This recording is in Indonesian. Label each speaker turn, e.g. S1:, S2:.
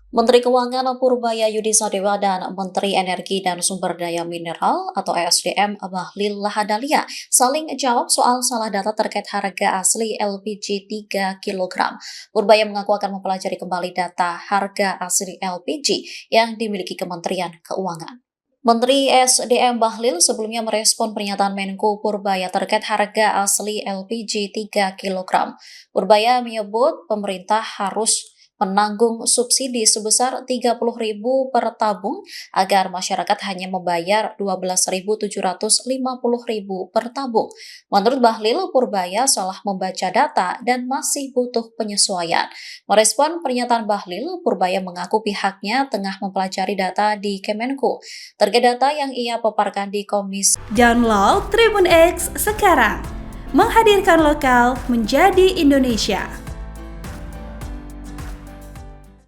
S1: Menteri Keuangan Purbaya Yudhisadewa dan Menteri Energi dan Sumber Daya Mineral atau ESDM Bahlil Lahadalia saling jawab soal salah data terkait harga asli LPG 3 kg. Purbaya mengaku akan mempelajari kembali data harga asli LPG yang dimiliki Kementerian Keuangan. Menteri SDM Bahlil sebelumnya merespon pernyataan Menko Purbaya terkait harga asli LPG 3 kg. Purbaya menyebut pemerintah harus menanggung subsidi sebesar Rp30.000 per tabung agar masyarakat hanya membayar Rp12.750.000 per tabung. Menurut Bahlil, Purbaya salah membaca data dan masih butuh penyesuaian. Merespon pernyataan Bahlil, Purbaya mengaku pihaknya tengah mempelajari data di Kemenko terkait data yang ia paparkan di Komisi.
S2: Download Tribun X sekarang, menghadirkan lokal menjadi Indonesia.